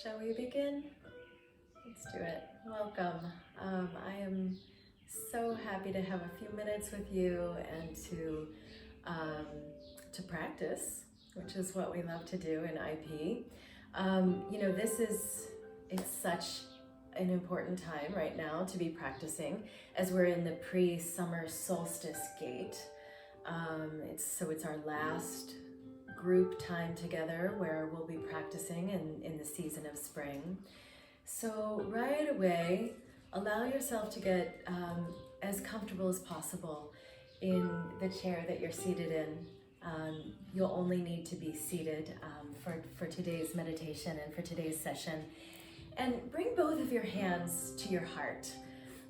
Shall we begin? Let's do it. Welcome. I am so happy to have a few minutes with you and to practice, which is what we love to do in IP. It's such an important time right now to be practicing as we're in the pre-summer solstice gate. It's our last group time together where we'll be practicing in the season of spring. So right away, allow yourself to get as comfortable as possible in the chair that you're seated in. You'll only need to be seated for today's meditation and for today's session. And bring both of your hands to your heart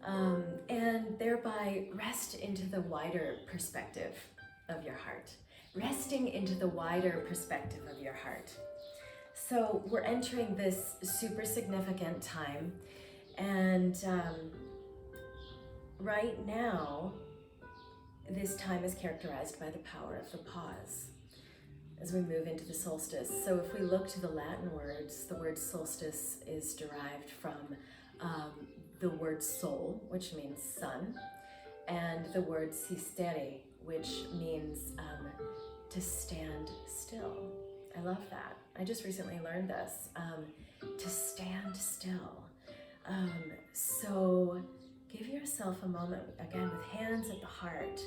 and thereby rest into the wider perspective of your heart. Resting into the wider perspective of your heart. So we're entering this super significant time, and right now, this time is characterized by the power of the pause as we move into the solstice. So if we look to the Latin words, the word solstice is derived from the word sol, which means sun, and the word sistere, which means to stand still. I love that. I just recently learned this, to stand still. So give yourself a moment, again, with hands at the heart,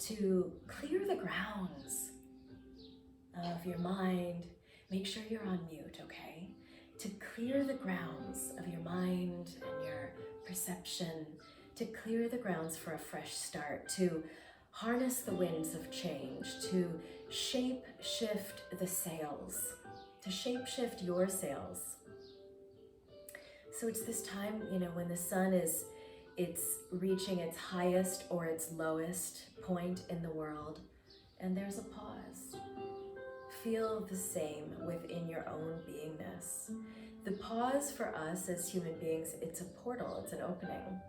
to clear the grounds of your mind. Make sure you're on mute, okay? To clear the grounds of your mind and your perception, to clear the grounds for a fresh start, to harness the winds of change, to shape shift the sails, to shape shift your sails. So it's this time, when the sun it's reaching its highest or its lowest point in the world, and there's a pause. Feel the same within your own beingness. The pause for us as human beings, it's a portal, it's an opening.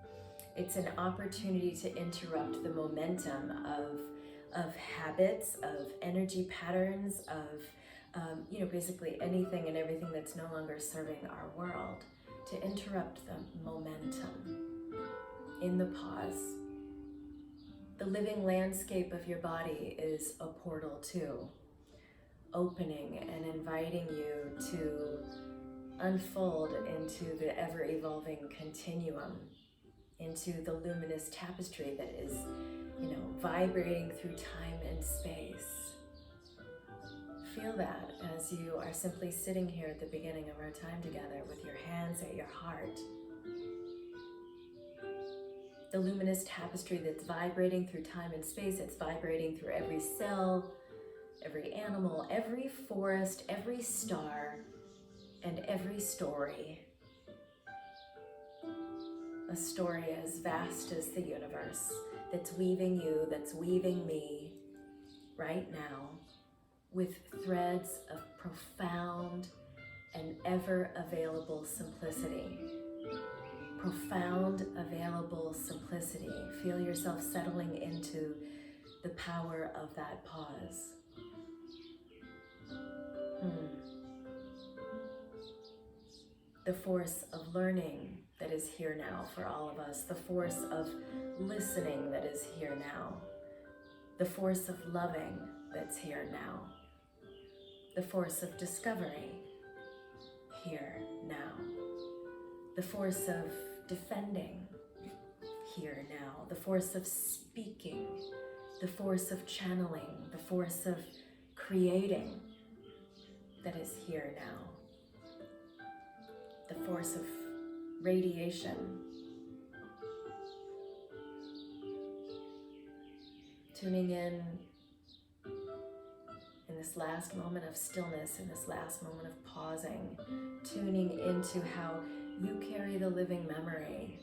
It's an opportunity to interrupt the momentum of habits, of energy patterns, of basically anything and everything that's no longer serving our world, to interrupt the momentum in the pause. The living landscape of your body is a portal too, opening and inviting you to unfold into the ever-evolving continuum, into the luminous tapestry that is, vibrating through time and space. Feel that as you are simply sitting here at the beginning of our time together with your hands at your heart. The luminous tapestry that's vibrating through time and space, it's vibrating through every cell, every animal, every forest, every star, and every story. A story as vast as the universe that's weaving you, that's weaving me right now with threads of profound and ever available simplicity. Profound, available simplicity. Feel yourself settling into the power of that pause. The force of learning that is here now for all of us, the force of listening that is here now, the force of loving that's here now, the force of discovery here now, the force of defending here now, the force of speaking, the force of channeling, the force of creating that is here now, the force of radiation. Tuning in this last moment of stillness, in this last moment of pausing, tuning into how you carry the living memory.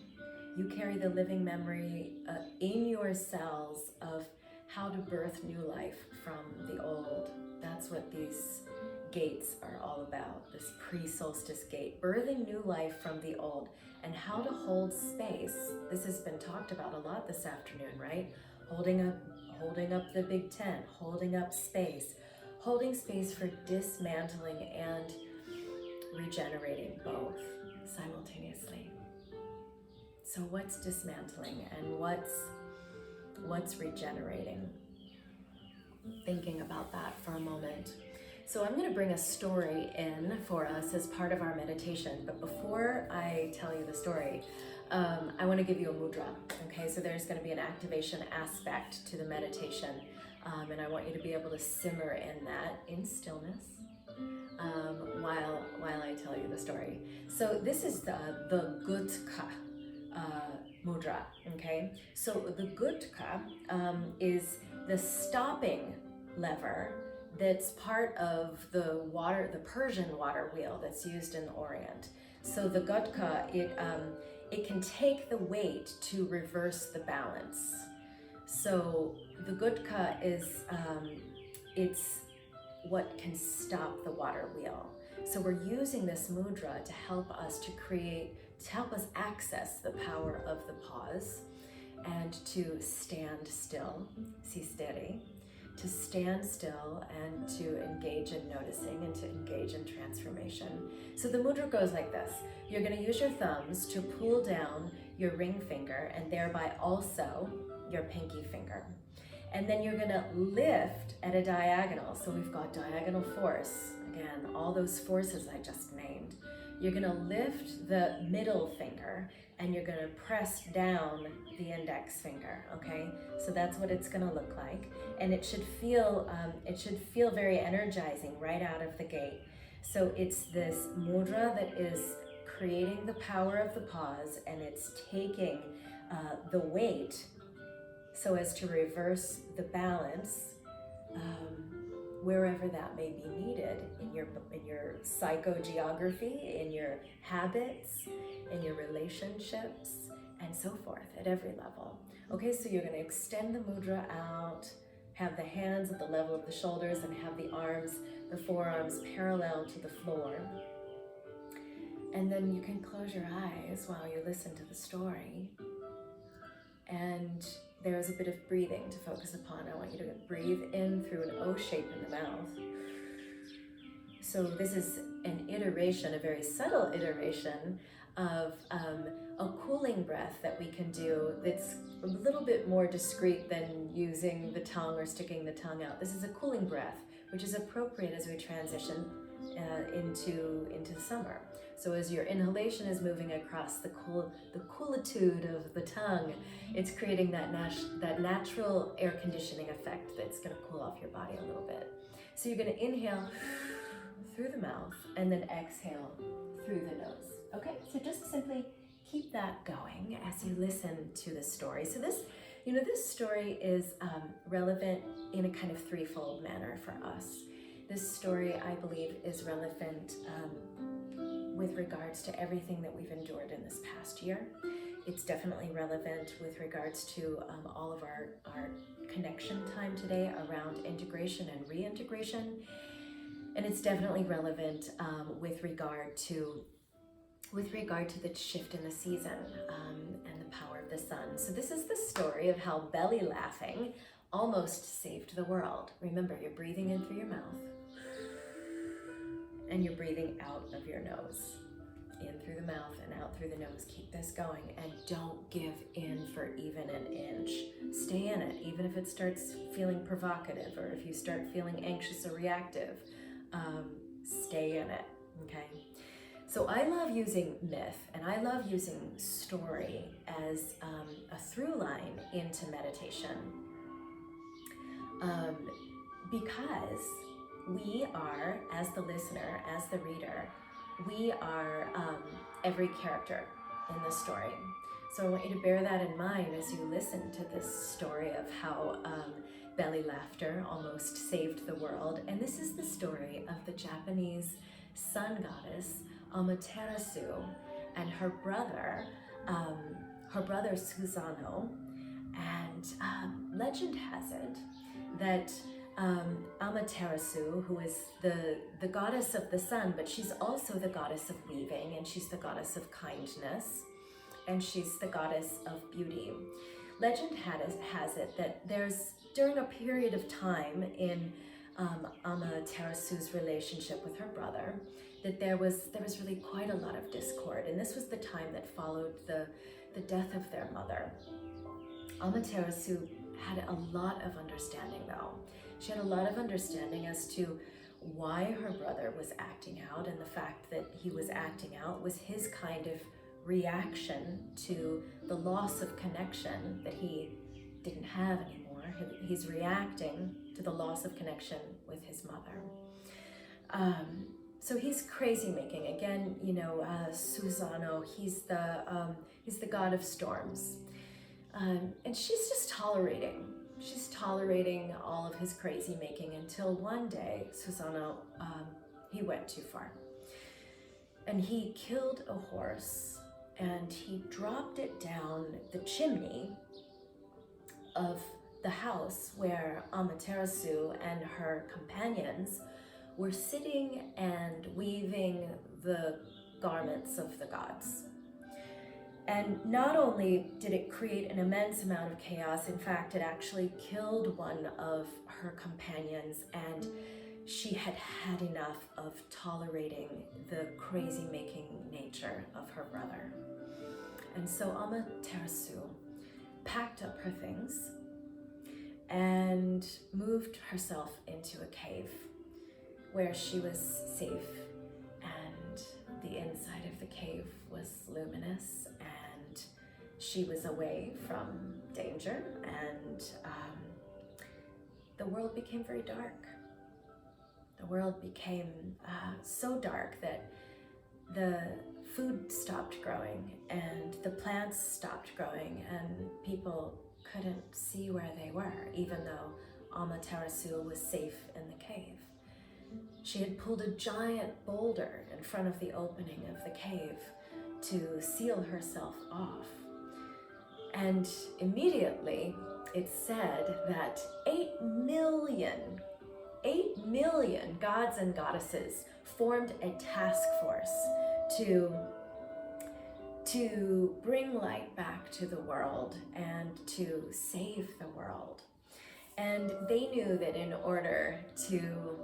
You carry the living memory in your cells of how to birth new life from the old. That's what these gates are all about, this pre-solstice gate, birthing new life from the old, and how to hold space. This has been talked about a lot this afternoon, right? Holding up the big tent, holding up space, holding space for dismantling and regenerating both simultaneously. So what's dismantling and what's regenerating? Thinking about that for a moment. So I'm going to bring a story in for us as part of our meditation, but before I tell you the story, I want to give you a mudra. Okay, so there's going to be an activation aspect to the meditation, and I want you to be able to simmer in that in stillness while I tell you the story. So this is the gutka mudra. Okay, so the gutka is the stopping lever that's part of the Persian water wheel that's used in the Orient. So the gutka, it can take the weight to reverse the balance. So the gutka is, it's what can stop the water wheel. So we're using this mudra to help us access the power of the pause and to stand still, si steady, to stand still and to engage in noticing and to engage in transformation. So the mudra goes like this. You're going to use your thumbs to pull down your ring finger and thereby also your pinky finger. And then you're going to lift at a diagonal. So we've got diagonal force. Again, all those forces I just named. You're going to lift the middle finger and you're going to press down the index finger, okay? So that's what it's going to look like. And it should feel very energizing right out of the gate. So it's this mudra that is creating the power of the pause, and it's taking the weight so as to reverse the balance wherever that may be needed in your psychogeography, in your habits, in your relationships, and so forth at every level. Okay, so you're going to extend the mudra out, have the hands at the level of the shoulders, and have the forearms parallel to the floor. And then you can close your eyes while you listen to the story. And there is a bit of breathing to focus upon. I want you to breathe in through an O shape in the mouth. So this is an iteration, a very subtle iteration of a cooling breath that we can do that's a little bit more discreet than using the tongue or sticking the tongue out. This is a cooling breath, which is appropriate as we transition into summer. So as your inhalation is moving across the coolitude of the tongue, it's creating that natural air conditioning effect that's going to cool off your body a little bit. So you're going to inhale through the mouth and then exhale through the nose. Okay, so just simply keep that going as you listen to the story. So this story is relevant in a kind of threefold manner for us. This story, I believe, is relevant with regards to everything that we've endured in this past year. It's definitely relevant with regards to all of our connection time today around integration and reintegration. And it's definitely relevant with regard to the shift in the season and the power of the sun. So this is the story of how belly laughing almost saved the world. Remember, you're breathing in through your mouth and you're breathing out of your nose. In through the mouth and out through the nose. Keep this going and don't give in for even an inch. Stay in it, even if it starts feeling provocative or if you start feeling anxious or reactive. Stay in it, okay? So I love using myth and I love using story as a through line into meditation because we are, as the listener, as the reader, we are every character in the story. So I want you to bear that in mind as you listen to this story of how belly laughter almost saved the world. And this is the story of the Japanese sun goddess Amaterasu and her brother Susanoo. And legend has it that Amaterasu, who is the goddess of the sun, but she's also the goddess of weaving, and she's the goddess of kindness, and she's the goddess of beauty. Legend has it that during a period of time in Amaterasu's relationship with her brother, that there was really quite a lot of discord. And this was the time that followed the death of their mother. Amaterasu had a lot of understanding, though. She had a lot of understanding as to why her brother was acting out, and the fact that he was acting out was his kind of reaction to the loss of connection that he didn't have anymore. He's reacting to the loss of connection with his mother. So he's crazy making. Again, Susano, he's the god of storms. And she's just tolerating. She's tolerating all of his crazy making until one day, Susano, he went too far. And he killed a horse and he dropped it down the chimney of the house where Amaterasu and her companions were sitting and weaving the garments of the gods. And not only did it create an immense amount of chaos, in fact, it actually killed one of her companions, and she had had enough of tolerating the crazy-making nature of her brother. And so Amaterasu packed up her things and moved herself into a cave where she was safe, and the inside of the cave was luminous, and she was away from danger, and the world became very dark. The world became so dark that the food stopped growing and the plants stopped growing, and people couldn't see where they were, even though Amaterasu was safe in the cave. She had pulled a giant boulder in front of the opening of the cave to seal herself off. And immediately it said that 8 million gods and goddesses formed a task force to bring light back to the world and to save the world. And they knew that in order to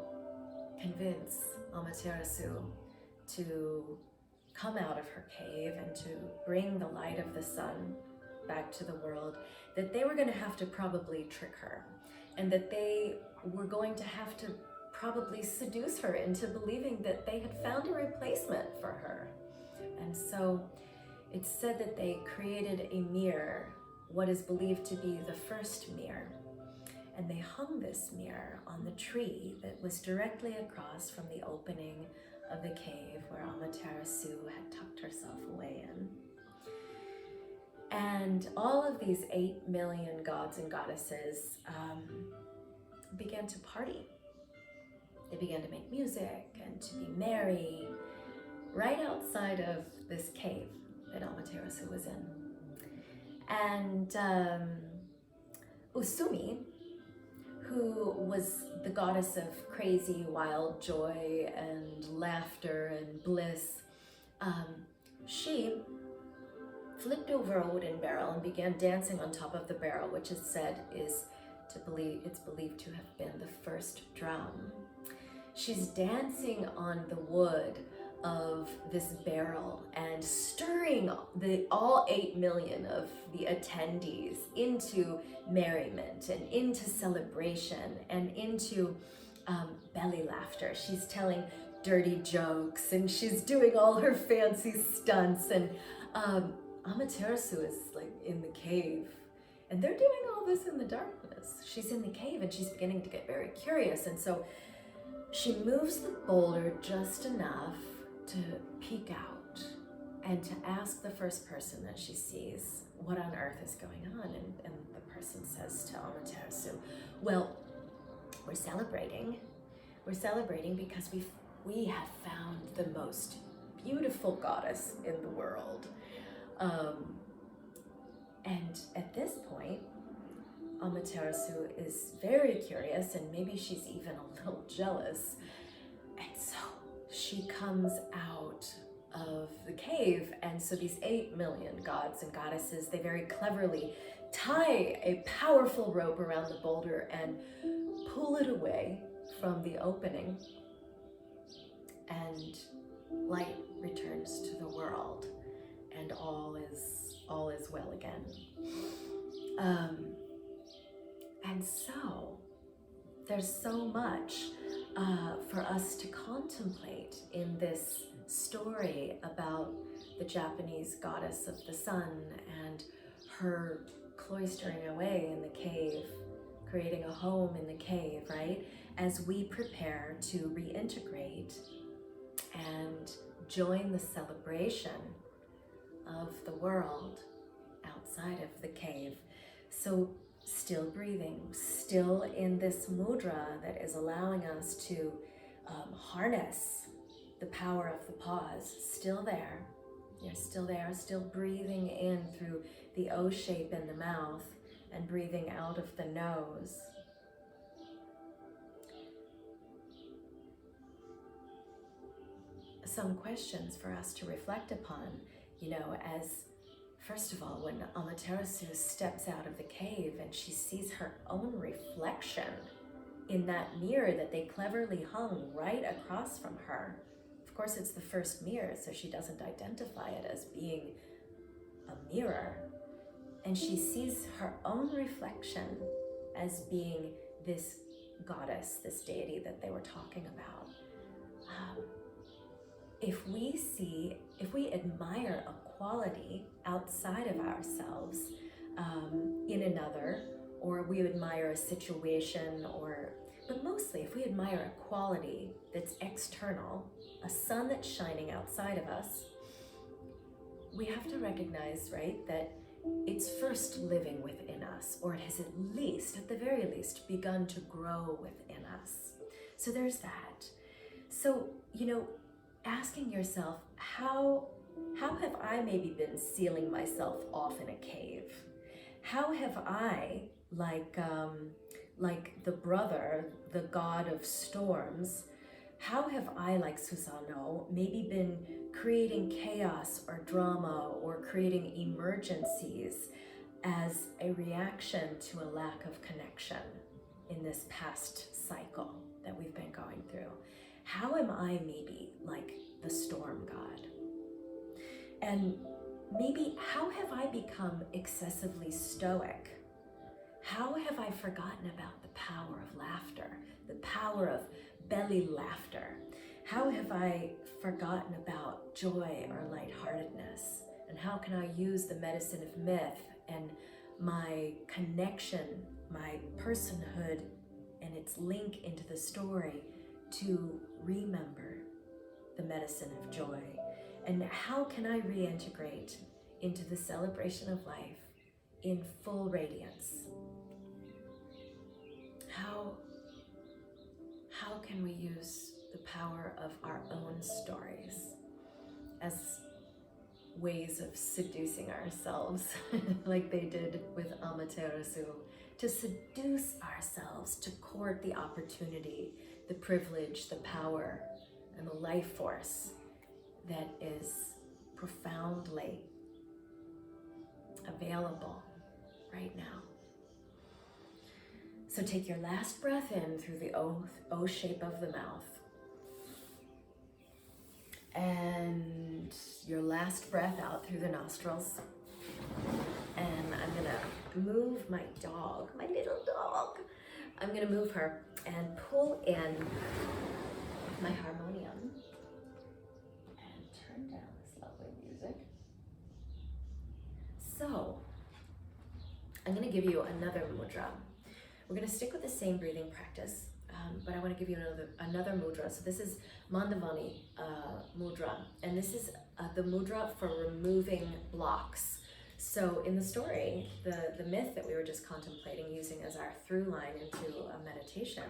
convince Amaterasu to come out of her cave and to bring the light of the sun back to the world, that they were going to have to probably trick her, and that they were going to have to probably seduce her into believing that they had found a replacement for her. And so it's said that they created a mirror, what is believed to be the first mirror, and they hung this mirror on the tree that was directly across from the opening of the cave where Amaterasu had tucked herself away in. And all of these 8 million gods and goddesses began to party. They began to make music and to be merry right outside of this cave that Amaterasu was in. And Usumi, who was the goddess of crazy, wild joy and laughter and bliss, she flipped over a wooden barrel and began dancing on top of the barrel, which is said it's believed to have been the first drum. She's dancing on the wood of this barrel and stirring all 8 million of the attendees into merriment and into celebration and into belly laughter. She's telling dirty jokes and she's doing all her fancy stunts, and Amaterasu is like in the cave, and they're doing all this in the darkness. She's in the cave and she's beginning to get very curious, and so she moves the boulder just enough to peek out and to ask the first person that she sees what on earth is going on. And the person says to Amaterasu, well, we're celebrating because we have found the most beautiful goddess in the world. And at this point, Amaterasu is very curious, and maybe she's even a little jealous. And so she comes out of the cave, and so these 8 million gods and goddesses, they very cleverly tie a powerful rope around the boulder and pull it away from the opening, and light returns to the world, and all is well again. And so there's so much for us to contemplate in this story about the Japanese goddess of the sun and her cloistering away in the cave, creating a home in the cave, right? As we prepare to reintegrate and join the celebration of the world outside of the cave. So still breathing, still in this mudra that is allowing us to harness the power of the pause. Still there. You're still there, still breathing in through the O shape in the mouth and breathing out of the nose. Some questions for us to reflect upon, as first of all, when Amaterasu steps out of the cave and she sees her own reflection in that mirror that they cleverly hung right across from her. Of course, it's the first mirror, so she doesn't identify it as being a mirror. And she sees her own reflection as being this goddess, this deity that they were talking about. If we admire a quality outside of ourselves in another, or we admire a situation, but mostly if we admire a quality that's external, a sun that's shining outside of us, we have to recognize, right, that it's first living within us, or it has at the very least, begun to grow within us. So there's that. So, asking yourself, how have I maybe been sealing myself off in a cave? How have I, like the brother, the god of storms, how have I, like Susanoo, maybe been creating chaos or drama or creating emergencies as a reaction to a lack of connection in this past cycle that we've been going through? How am I maybe like the storm god? And maybe how have I become excessively stoic? How have I forgotten about the power of laughter, the power of belly laughter? How have I forgotten about joy or lightheartedness? And how can I use the medicine of myth and my connection, my personhood, and its link into the story to remember the medicine of joy? And how can I reintegrate into the celebration of life in full radiance? How can we use the power of our own stories as ways of seducing ourselves, like they did with Amaterasu, to seduce ourselves, to court the opportunity, the privilege, the power, and the life force that is profoundly available right now. So take your last breath in through the O shape of the mouth. And your last breath out through the nostrils. And I'm gonna move my dog, my little dog. I'm gonna move her and pull in my harmonium and turn down this lovely music. So, I'm gonna give you another mudra. We're gonna stick with the same breathing practice, but I wanna give you another mudra. So this is Mandavani mudra, and this is the mudra for removing blocks. So in the story, the myth that we were just contemplating using as our through line into a meditation,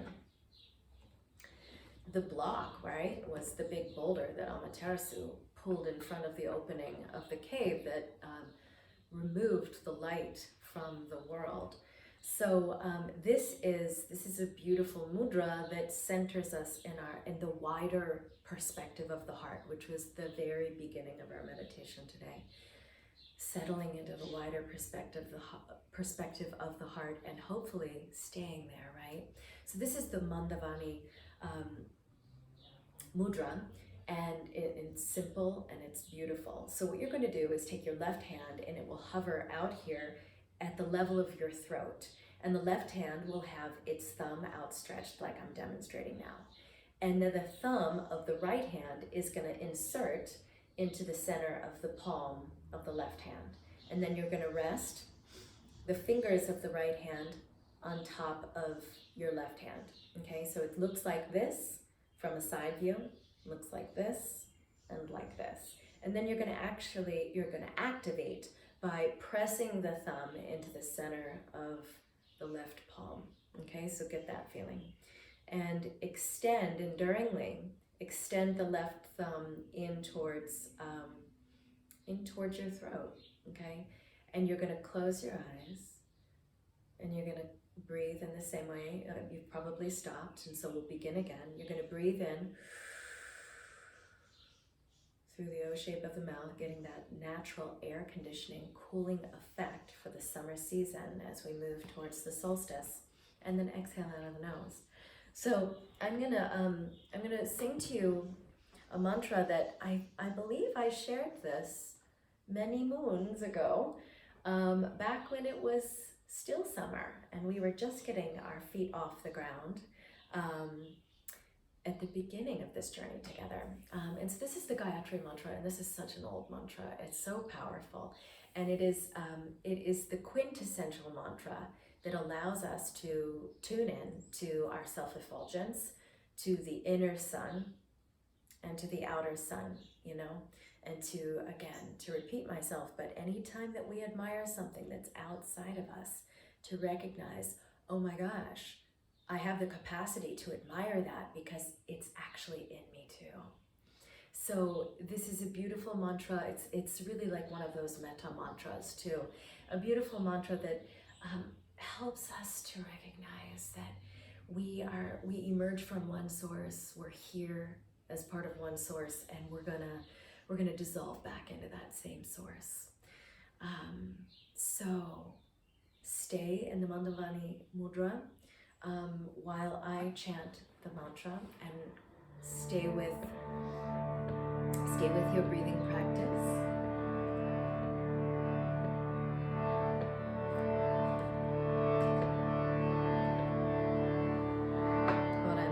the block, right, was the big boulder that Amaterasu pulled in front of the opening of the cave that removed the light from the world. So this is a beautiful mudra that centers us in the wider perspective of the heart, which was the very beginning of our meditation today. settling into the wider perspective of the heart, and hopefully staying there, right? So this is the Mandavani mudra, and it's simple and it's beautiful. So what you're going to do is take your left hand and it will hover out here at the level of your throat. And the left hand will have its thumb outstretched like I'm demonstrating now. And then the thumb of the right hand is going to insert into the center of the palm of the left hand. And then you're going to rest the fingers of the right hand on top of your left hand. Okay, so it looks like this from a side view, looks like this, and like this. And then you're going to activate by pressing the thumb into the center of the left palm. Okay, so get that feeling. And extend, enduringly, extend the left thumb in towards your throat, okay? And you're going to close your eyes, and you're going to breathe in the same way. You've probably stopped, and so we'll begin again. You're going to breathe in through the O shape of the mouth, getting that natural air conditioning, cooling effect for the summer season as we move towards the solstice, and then exhale out of the nose. So I'm gonna sing to you a mantra that I believe I shared this many moons ago, back when it was still summer and we were just getting our feet off the ground at the beginning of this journey together. And so this is the Gayatri mantra, and this is such an old mantra. It's so powerful, and it is the quintessential mantra that allows us to tune in to our self-effulgence, to the inner sun, and to the outer sun, you know, and to, again, to repeat myself, but anytime that we admire something that's outside of us, to recognize, oh my gosh, I have the capacity to admire that because it's actually in me too. So this is a beautiful mantra. It's really like one of those metta mantras too. A beautiful mantra that helps us to recognize that we emerge from one source, we're here as part of one source, and we're gonna dissolve back into that same source. So stay in the Mandavani mudra while I chant the mantra, and stay with your breathing practice.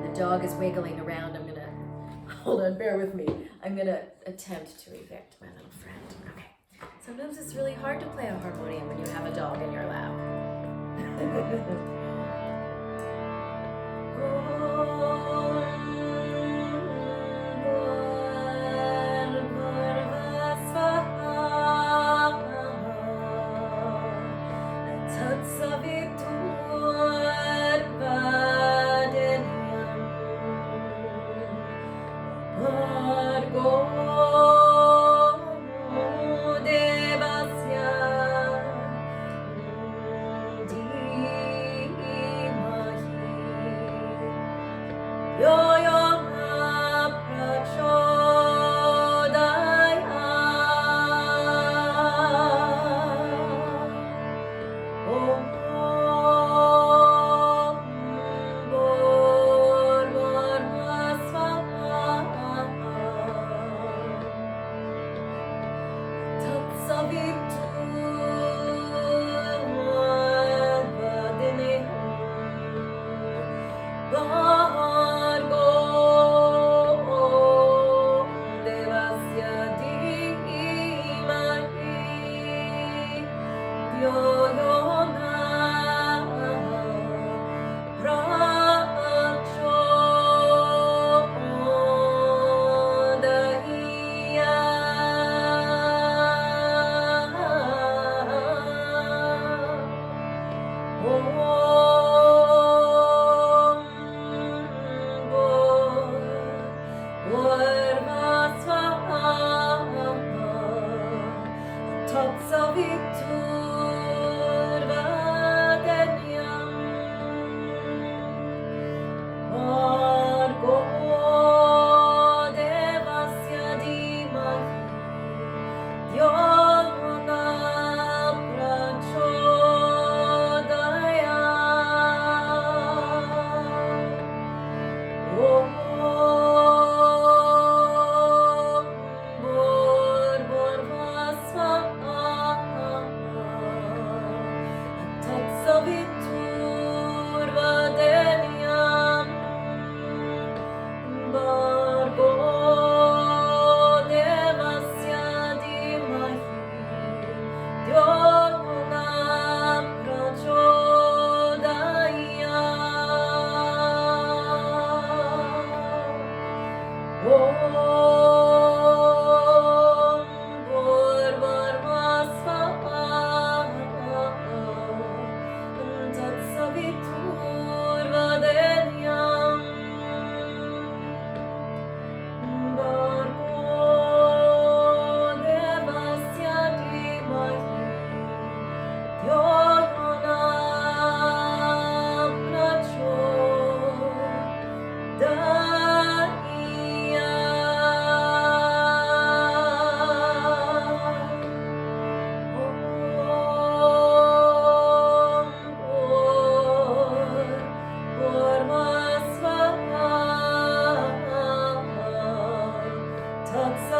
The dog is wiggling around. Hold on, bear with me. I'm gonna attempt to evict my little friend. Okay. Sometimes it's really hard to play a harmonium when you have a dog in your lap.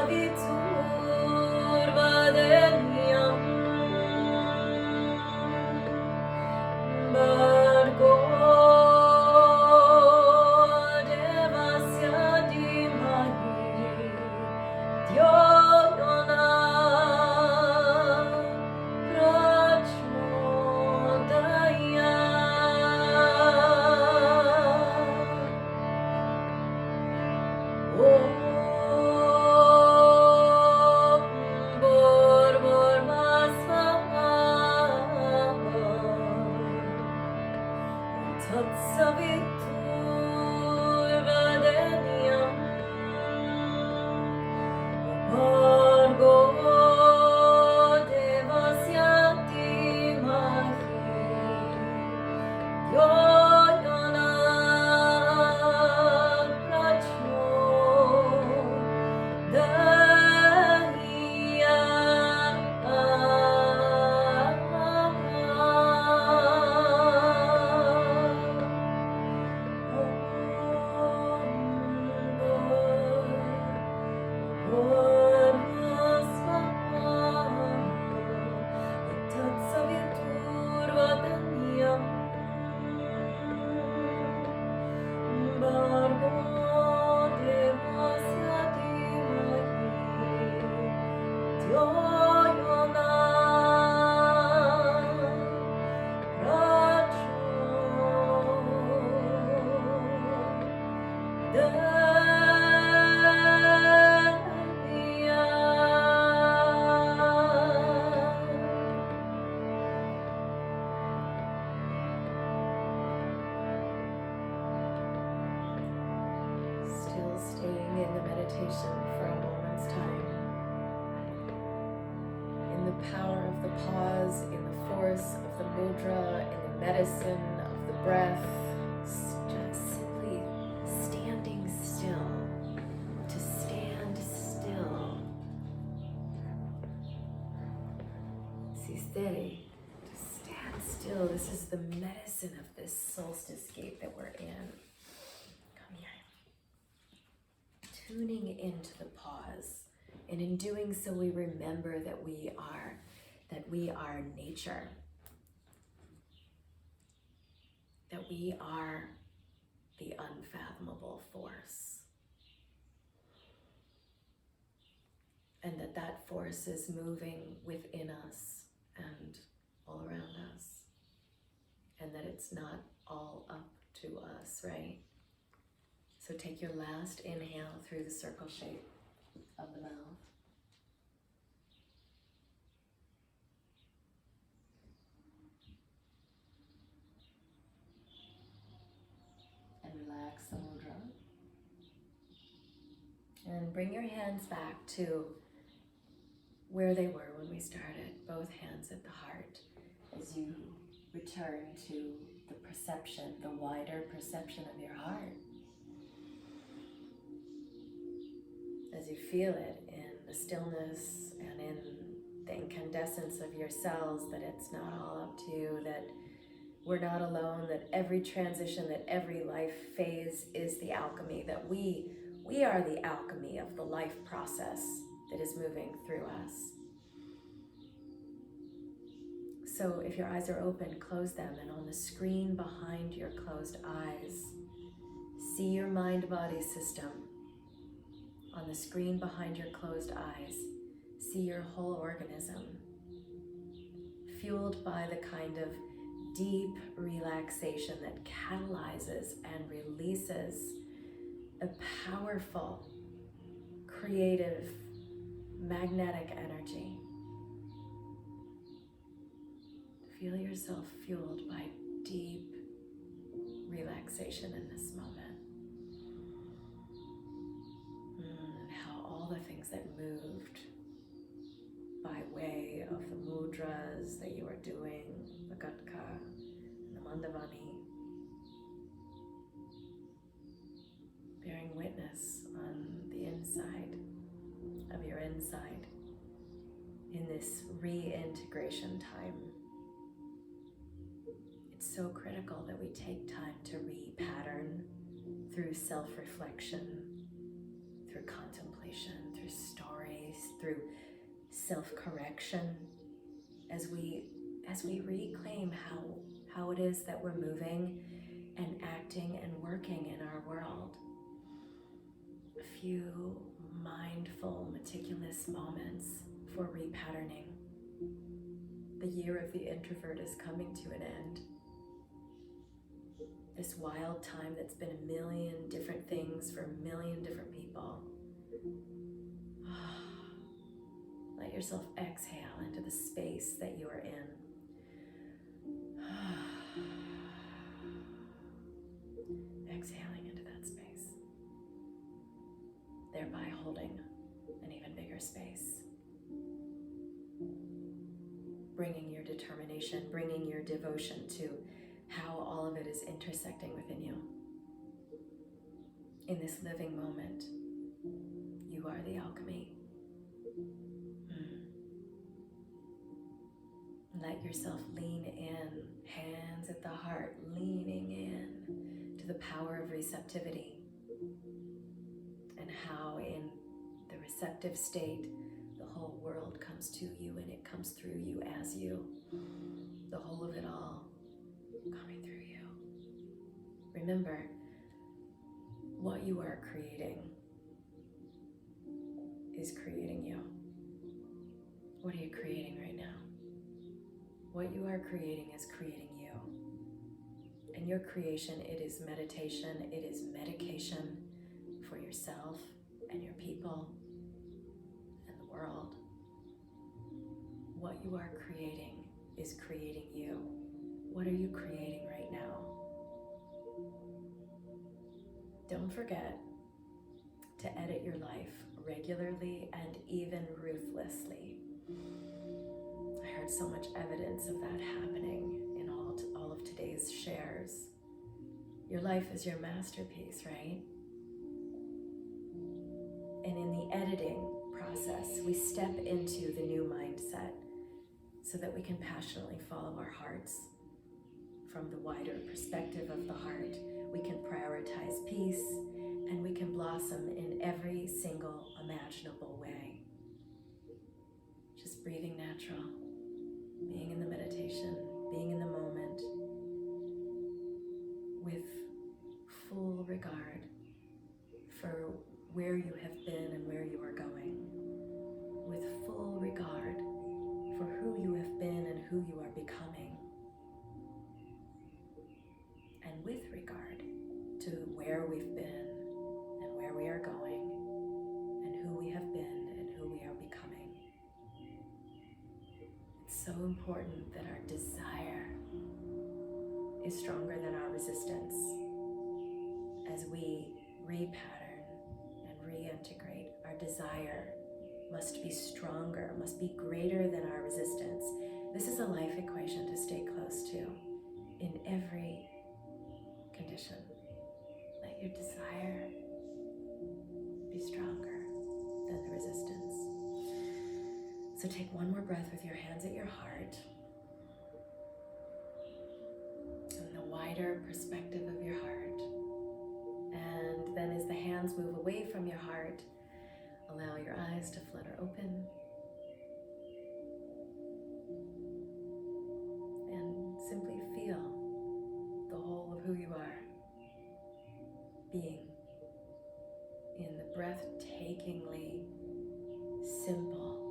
savitur vadeniam Bargo devasya dimahi Dhyona prachmodaya Om Bhurvasvaha Tatsaviturvarenyam Bhargo devasya dhimahi Yo Yona Still staying in the meditation for a moment's time. In the power of the pause, in the force of the mudra, in the medicine of the breath, just simply standing still, to stand still. Si stay, to stand still. This is the medicine of this solstice gate that we're in. Come here. Tuning into the pause. And in doing so, we remember that we are nature. That we are the unfathomable force. And that force is moving within us and all around us. And that it's not all up to us, right? So take your last inhale through the circle shape of the mouth. And relax the mudra. And bring your hands back to where they were when we started, both hands at the heart, as you return to the perception, the wider perception of your heart. As you feel it in the stillness and in the incandescence of your cells, that it's not all up to you, that we're not alone, that every transition, that every life phase is the alchemy, that we are the alchemy of the life process that is moving through us. So if your eyes are open, close them, and on the screen behind your closed eyes, see your mind-body system. On the screen behind your closed eyes, see your whole organism, fueled by the kind of deep relaxation that catalyzes and releases a powerful, creative, magnetic energy. Feel yourself fueled by deep relaxation in this moment. And how all the things that moved by way of the mudras that you are doing, the Gatka, and the Mandavani, bearing witness on the inside of your inside in this reintegration time. It's so critical that we take time to repattern through self-reflection, through contemplation, through story through self-correction, as we reclaim how it is that we're moving and acting and working in our world. A few mindful, meticulous moments for repatterning. The year of the introvert is coming to an end. This wild time that's been a million different things for a million different people. Let yourself exhale into the space that you are in. Exhaling into that space, thereby holding an even bigger space. Bringing your determination, bringing your devotion to how all of it is intersecting within you. In this living moment, you are the alchemy. Let yourself lean in, hands at the heart, leaning in to the power of receptivity, and how in the receptive state, the whole world comes to you and it comes through you as you. The whole of it all coming through you. Remember, what you are creating is creating you. What are you creating right now? What you are creating is creating you. And your creation, it is meditation, it is medication for yourself and your people and the world. What you are creating is creating you. What are you creating right now? Don't forget to edit your life regularly and even ruthlessly. I heard so much evidence of that happening in all of today's shares. Your life is your masterpiece, right? And in the editing process, we step into the new mindset so that we can passionately follow our hearts. From the wider perspective of the heart, we can prioritize peace, and we can blossom in every single imaginable way. Just breathing natural, being in the meditation, being in the moment, with full regard for where you have been and where you are going, with full regard for who you have been and who you are becoming, and with regard to where we've been and where we are going, and who we have been and who we are becoming. It's so important that our desire is stronger than our resistance as we repattern and reintegrate. Our desire must be stronger, must be greater than our resistance. This is a life equation to stay close to in every condition. Let your desire be stronger than the resistance. So take one more breath with your hands at your heart, and the wider perspective of your heart. And then as the hands move away from your heart, allow your eyes to flutter open. And simply feel the whole of who you are, being in the breathtakingly simple